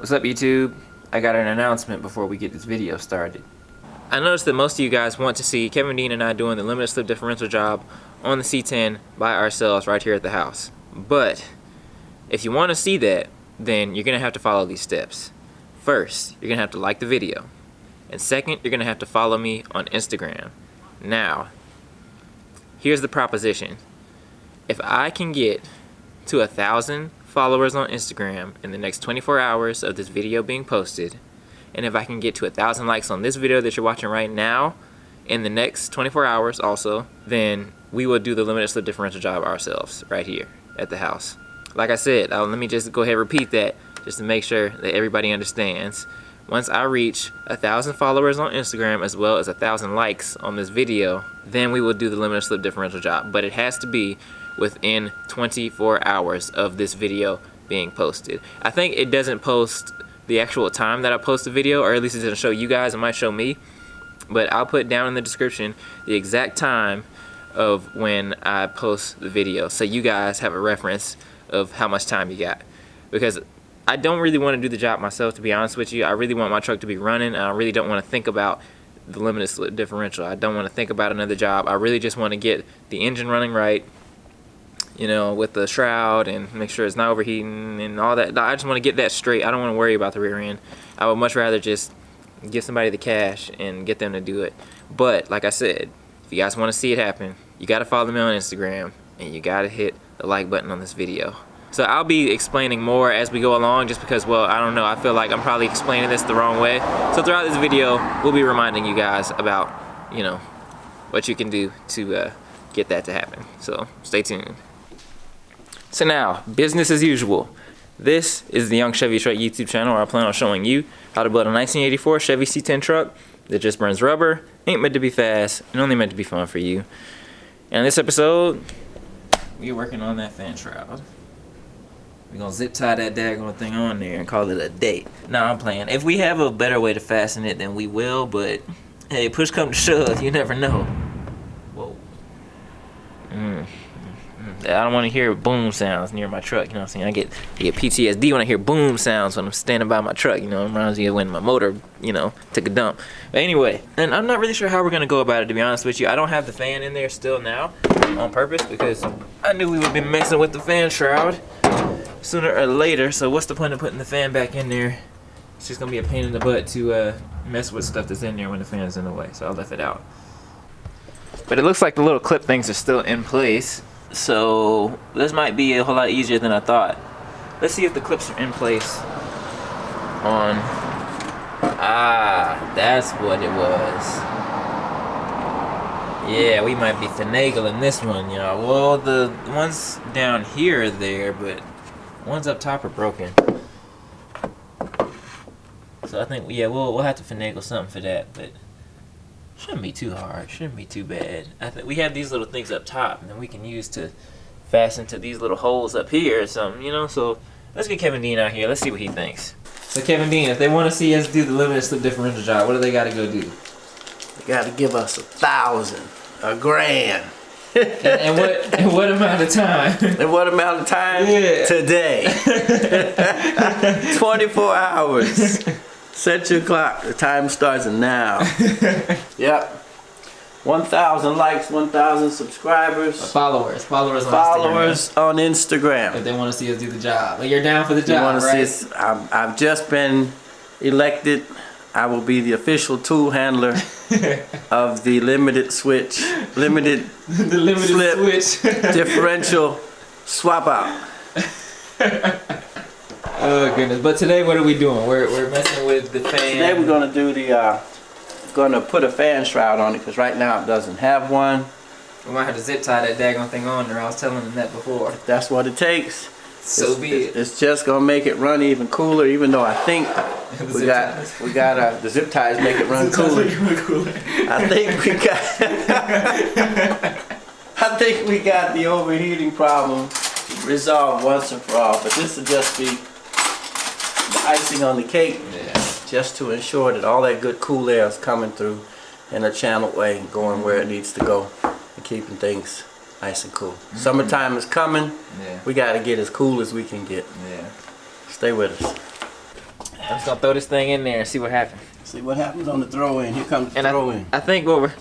What's up, YouTube? I got an announcement before we get this video started. I noticed that most of you guys want to see Kevin Dean and I doing the limited slip differential job on the C10 by ourselves right here at the house. But if you want to see that, then you're going to have to follow these steps. First, you're going to have to like the video. And second, you're going to have to follow me on Instagram. Now, here's the proposition. If I can get to 1,000 followers on Instagram in the next 24 hours of this video being posted, and if I can get to 1,000 likes on this video that you're watching right now in the next 24 hours also, then we will do the limited slip differential job ourselves right here at the house. Like I said, let me just go ahead and repeat that just to make sure that everybody understands. Once I reach 1,000 followers on Instagram as well as 1,000 likes on this video, then we will do the limited slip differential job. But it has to be within 24 hours of this video being posted. I think it doesn't post the actual time that I post the video, or at least it doesn't show you guys, it might show me. But I'll put down in the description the exact time of when I post the video, so you guys have a reference of how much time you got. Because I don't really want to do the job myself, to be honest with you. I really want my truck to be running, and I really don't want to think about the limited slip differential. I don't want to think about another job. I really just want to get the engine running right, you know, with the shroud, and make sure it's not overheating and all that. I just want to get that straight. I don't want to worry about the rear end. I would much rather just give somebody the cash and get them to do it. But like I said, if you guys want to see it happen, you got to follow me on Instagram, and you got to hit the like button on this video. So I'll be explaining more as we go along, just because, well, I don't know, I feel like I'm probably explaining this the wrong way. So throughout this video, we'll be reminding you guys about, you know, what you can do to get that to happen. So stay tuned. So now, business as usual. This is the Young Chevy Truck YouTube channel, where I plan on showing you how to build a 1984 Chevy C10 truck that just burns rubber, ain't meant to be fast, and only meant to be fun for you. And in this episode, we're working on that fan shroud. We're gonna zip tie that daggone thing on there and call it a day. Nah, I'm playing. If we have a better way to fasten it, then we will, but hey, push come to shove, you never know. Whoa. I don't want to hear boom sounds near my truck, you know what I'm saying? I get PTSD when I hear boom sounds when I'm standing by my truck, you know? It reminds me of when my motor, you know, took a dump. But anyway, and I'm not really sure how we're going to go about it, to be honest with you. I don't have the fan in there still now on purpose, because I knew we would be messing with the fan shroud sooner or later. So what's the point of putting the fan back in there? It's just going to be a pain in the butt to mess with stuff that's in there when the fan's in the way, so I left it out. But it looks like the little clip things are still in place. So this might be a whole lot easier than I thought. Let's see if the clips are in place on... Ah, that's what it was. Yeah, we might be finagling this one, y'all. Well, the ones down here are there, but the ones up top are broken. So I think, yeah, we'll have to finagle something for that, but shouldn't be too hard, shouldn't be too bad. I think we have these little things up top, and then we can use to fasten to these little holes up here or something, you know? So let's get Kevin Dean out here, let's see what he thinks. So Kevin Dean, if they want to see us do the limited slip differential job, what do they got to go do? They got to give us 1,000, $1,000. and what amount of time? And what amount of time? Yeah. Today. 24 hours. Set your clock. The time starts now. Yep. 1,000 likes, 1,000 subscribers. Followers on Instagram. If they want to see us do the job. Like, you're down for the job, right? See us, I've just been elected. I will be the official tool handler of the limited slip differential swap out. Oh goodness! But today, what are we doing? We're messing with the fan. Today we're gonna do the gonna put a fan shroud on it, because right now it doesn't have one. We might have to zip tie that daggone thing on there. I was telling them that before. If that's what it takes. So be it. It's just gonna make it run even cooler. Even though I think we got the zip ties make it run cooler. I think we got the overheating problem resolved once and for all. But this will just be the icing on the cake, just to ensure that all that good cool air is coming through in a channeled way and going where it needs to go, and keeping things nice and cool. Summertime is coming. We got to get as cool as we can get. Stay with us. I'm just gonna throw this thing in there and see what happens. See what happens on the throw in. Here comes the throw in. I think what we're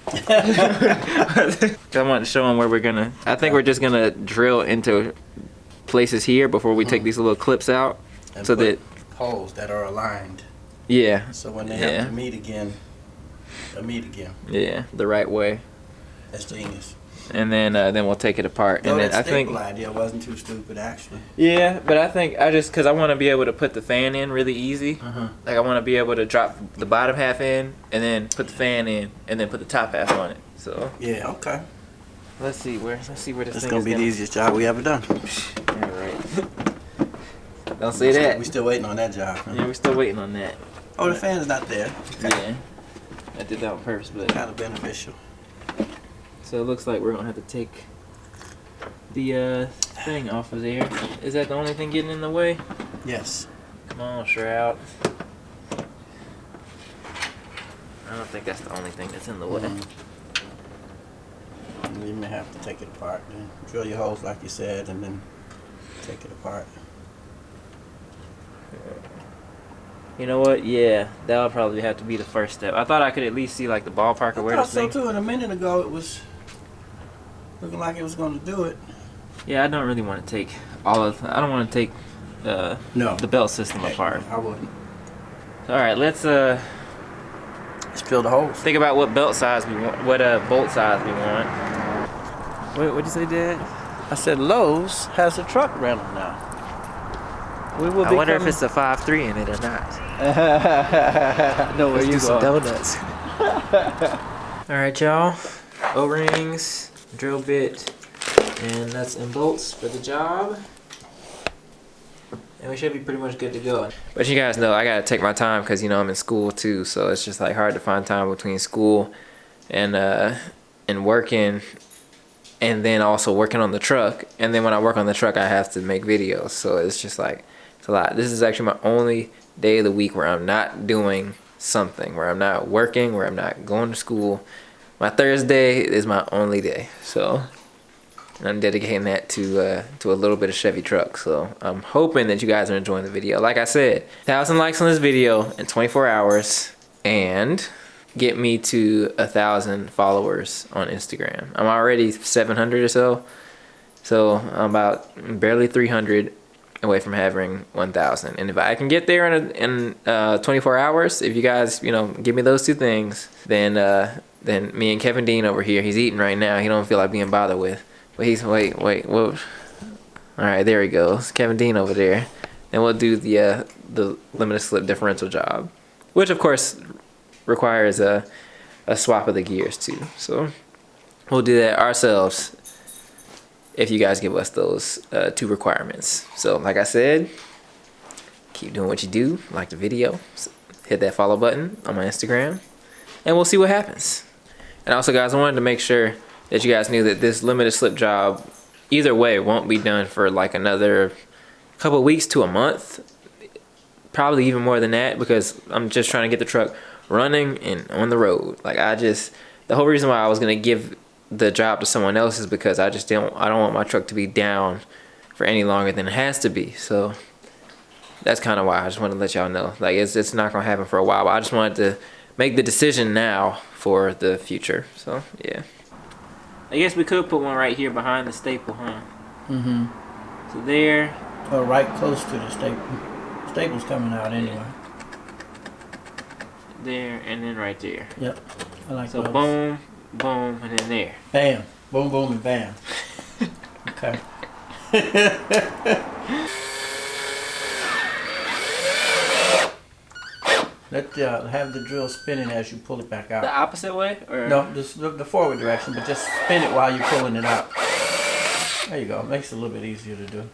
I want to show them where we're gonna. I think we're just gonna drill into places here before we take these little clips out, And so that holes that are aligned. yeah. So when they have to meet again, they'll meet again. Yeah, the right way. That's genius. And then we'll take it apart. No, and then that I think idea wasn't too stupid actually. yeah, but I think because I want to be able to put the fan in really easy. Like I want to be able to drop the bottom half in and then put the fan in and then put the top half on it. So yeah, okay. Let's see where this It's thing gonna is be the easiest job we ever done. All right. Don't say that. We still waiting on that job. Huh? Yeah, we're still waiting on that. Oh, the fan is not there. Okay. Yeah, I did that on purpose, but Kind of beneficial. so it looks like we're gonna have to take the thing off of there. Is that the only thing getting in the way? Yes. Come on, Shroud. I don't think that's the only thing that's in the way. You may have to take it apart. Then drill your holes like you said, and then take it apart. You know what? Yeah, that'll probably have to be the first step. I thought I could at least see like the ballpark of where I this thought thing. so too. And a minute ago, it was looking like it was going to do it. Yeah, I don't really want to take all of. I don't want to take No. the belt system apart. I wouldn't. All right, let's drill the holes. think about what belt size we want, what bolt size we want. What'd you say, Dad? I said Lowe's has a truck rental now. We will I be wonder if coming- it's a 5.3 in it or not. No, where Let's you do some going? donuts. All right, y'all. O-rings, drill bit, and nuts and bolts for the job. And we should be pretty much good to go. But you guys know I gotta take my time because you know I'm in school too, so it's just like hard to find time between school and working, and then also working on the truck. And then when I work on the truck, I have to make videos, so it's just like it's a lot. This is actually my only day of the week where I'm not doing something, where I'm not working, where I'm not going to school. My Thursday is my only day, so. And I'm dedicating that to a little bit of Chevy truck. So I'm hoping that you guys are enjoying the video. Like I said, 1,000 likes on this video in 24 hours and get me to 1,000 followers on Instagram. I'm already 700 or so. So I'm about barely 300 away from having 1,000. And if I can get there in 24 hours, if you guys, you know, give me those two things, then me and Kevin Dean over here, he's eating right now. He don't feel like being bothered with. But he's wait, whoa. Alright, there he goes. Kevin Dean over there. And we'll do the limited slip differential job. Which of course requires a swap of the gears too. So we'll do that ourselves if you guys give us those 2 requirements. So like I said, keep doing what you do, like the video, hit that follow button on my Instagram, and we'll see what happens. And also guys, I wanted to make sure that you guys knew that this limited slip job, either way, won't be done for like another couple weeks to a month. Probably even more than that, because I'm just trying to get the truck running and on the road. Like the whole reason why I was gonna give the job to someone else is because I don't want my truck to be down for any longer than it has to be. So that's kind of why I just wanted to let y'all know. Like it's not gonna happen for a while, but I just wanted to make the decision now for the future. So yeah. I guess we could put one right here behind the staple, huh? Mm-hmm. So there. Or right close to the staple. Staple's coming out anyway. There, and then right there. Yep. I like so those. Boom, boom, and then there. Bam. Boom, boom, and bam. Okay. Have the drill spinning as you pull it back out. The opposite way? Or? No, the forward direction, but just spin it while you're pulling it out. There you go. It makes it a little bit easier to do.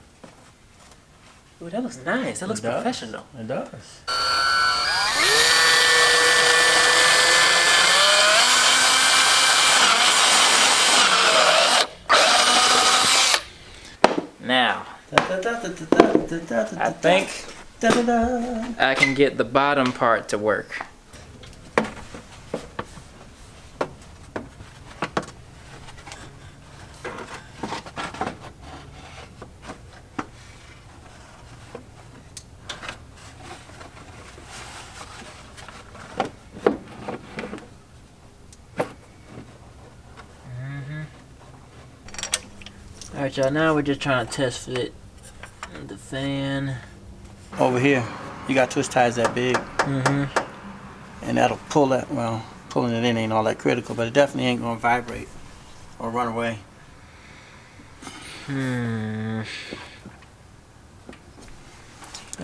Ooh, that looks nice. That looks professional. It does. Now, I think I can get the bottom part to work. Alright, y'all, now we're just trying to test fit the fan. Over here, you got twist ties that big. And that'll pull that, well, pulling it in ain't all that critical, but it definitely ain't gonna vibrate or run away. I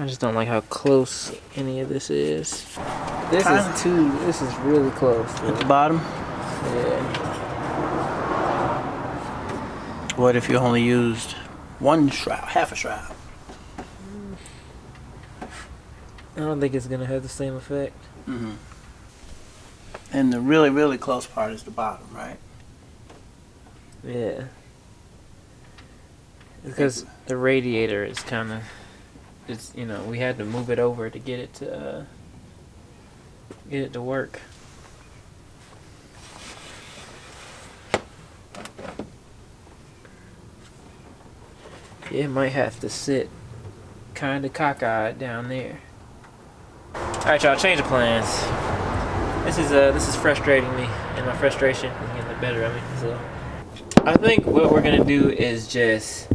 just don't like how close any of this is. This is really close. At the bottom? Yeah. What if you only used one shroud, half a shroud? I don't think it's gonna have the same effect. And the really, really close part is the bottom, right? Yeah. Because the radiator is kind of, it's, you know, we had to move it over to get it to work. Yeah, it might have to sit kind of cockeyed down there. Alright, y'all, change of plans. This is frustrating me, and my frustration is getting the better of me. So I think what we're gonna do is just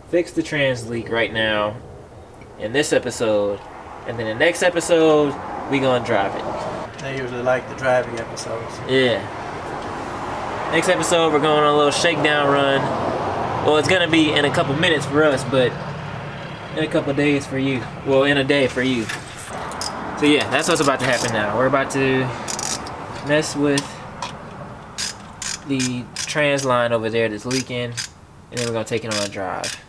fix the trans leak right now in this episode, and then the next episode we gonna drive it. They usually like the driving episodes. Yeah. Next episode we're going on a little shakedown run. Well, it's gonna be in a couple minutes for us, but in a couple days for you. Well, in a day for you. So yeah, that's what's about to happen now. We're about to mess with the trans line over there that's leaking, and then we're gonna take it on a drive.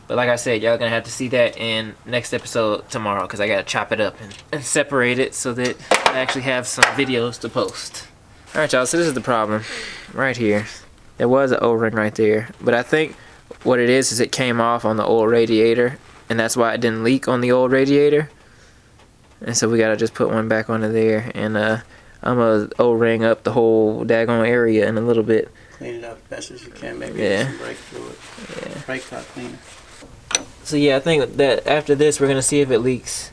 But like I said, y'all gonna have to see that in next episode tomorrow, because I gotta chop it up and separate it so that I actually have some videos to post. Alright, y'all, so this is the problem right here. There was an O-ring right there, but I think what it is it came off on the old radiator, and that's why it didn't leak on the old radiator. And so we gotta just put one back onto there, and I'm gonna O-ring up the whole daggone area in a little bit. Clean it up as best as you can, maybe Yeah. some brake fluid. Yeah. Brake cut cleaner. So yeah, I think that after this we're gonna see if it leaks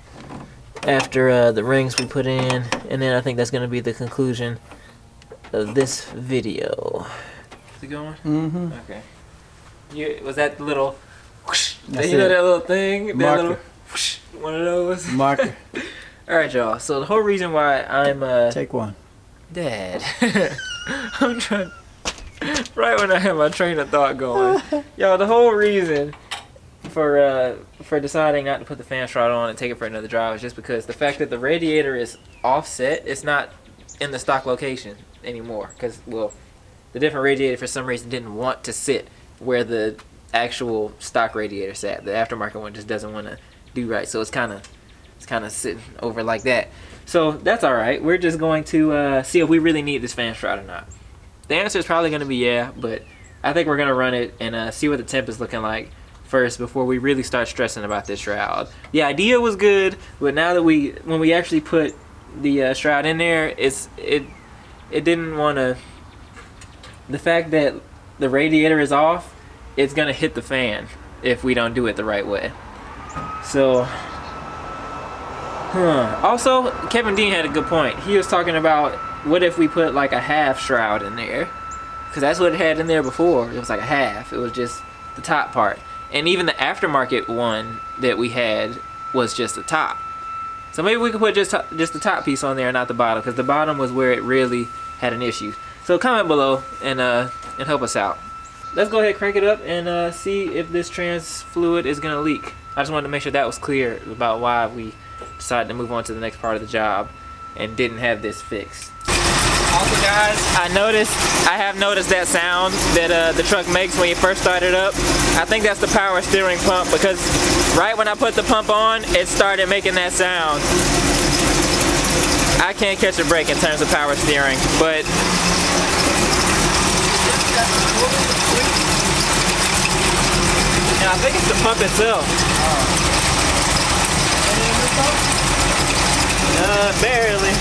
after the rings we put in, and then I think that's gonna be the conclusion of this video. Is it going? Mm-hmm. Okay. Was that the little whoosh? That's You know it. that little thing? That Marker. little whoosh, one of those? Marker. Alright, y'all. So the whole reason why I'm Take one. Dad. I'm trying. Right when I had my train of thought going. Y'all, the whole reason for deciding not to put the fan shroud on and take it for another drive is just because the fact that the radiator is offset, it's not in the stock location anymore. Because, well, the different radiator for some reason didn't want to sit where the actual stock radiator sat. The aftermarket one just doesn't want to do right. So it's kind of sitting over like that. So that's all right. We're just going to see if we really need this fan shroud or not. The answer is probably going to be yeah, but I think we're going to run it and see what the temp is looking like first before we really start stressing about this shroud. The idea was good, but now that when we actually put the shroud in there, it didn't want to. The fact that the radiator is off, it's going to hit the fan if we don't do it the right way. So, also, Kevin Dean had a good point. He was talking about what if we put like a half shroud in there, because that's what it had in there before. It was like a half. It was just the top part, and even the aftermarket one that we had was just the top. So maybe we could put just the top piece on there and not the bottom, because the bottom was where it really had an issue. So comment below and help us out. Let's go ahead, crank it up, and see if this trans fluid is gonna leak. I just wanted to make sure that was clear about why we decided to move on to the next part of the job and didn't have this fixed. Also, guys, I have noticed that sound that the truck makes when you first start it up. I think that's the power steering pump, because right when I put the pump on, it started making that sound. I can't catch a break in terms of power steering, but I think it's the pump itself. Barely.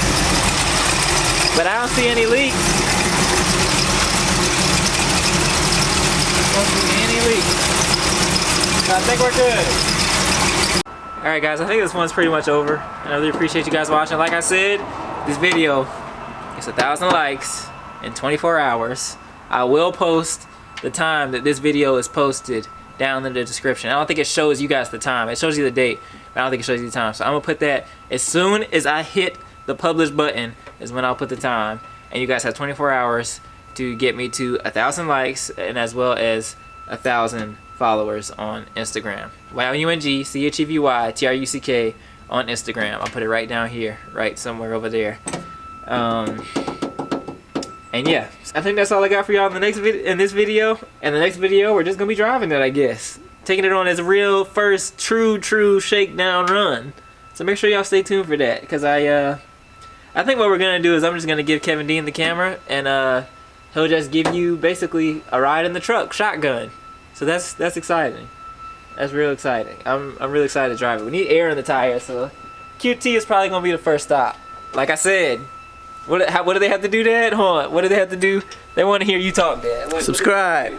But I don't see any leaks. Don't see any leaks. So I think we're good. Alright guys, I think this one's pretty much over. And I really appreciate you guys watching. Like I said, this video gets 1,000 likes in 24 hours. I will post the time that this video is posted down in the description. I don't think it shows you guys the time. It shows you the date, but I don't think it shows you the time. So I'm gonna put that as soon as I hit the publish button is when I'll put the time. And you guys have 24 hours to get me to 1,000 likes and as well as 1,000 followers on Instagram. YOUNG-CHEVY-TRUCK on Instagram. I'll put it right down here, right somewhere over there. And yeah, I think that's all I got for y'all in this video. And the next video, we're just gonna be driving it, I guess. Taking it on as a real first true shakedown run. So make sure y'all stay tuned for that, because I think what we're gonna do is I'm just gonna give Kevin Dean the camera, and he'll just give you basically a ride in the truck, shotgun. So that's exciting. That's real exciting. I'm really excited to drive it. We need air in the tires, so QT is probably gonna be the first stop. Like I said, what do they have to do, Dad? Hold on. What do they have to do? They want to hear you talk, Dad. Subscribe.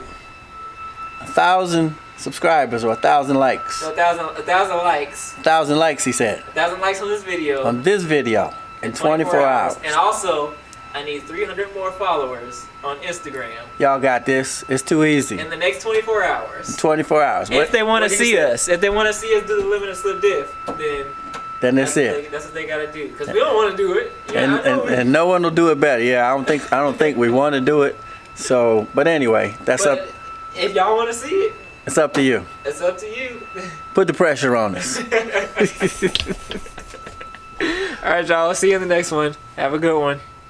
1,000 subscribers or 1,000 likes. No, 1,000 likes. 1,000 likes, he said. 1,000 likes on this video. On this video in 24 hours. And also, I need 300 more followers on Instagram. Y'all got this. It's too easy. In the next 24 hours. 24 hours. If they want to see us, if they want to see us do the limited slip diff, then that's it. That's what they gotta do. Because we don't want to do it. Yeah, and no one will do it better. Yeah, I don't think we want to do it. So, but anyway, that's up. If y'all want to see it, it's up to you. It's up to you. Put the pressure on us. All right, y'all. I'll see you in the next one. Have a good one.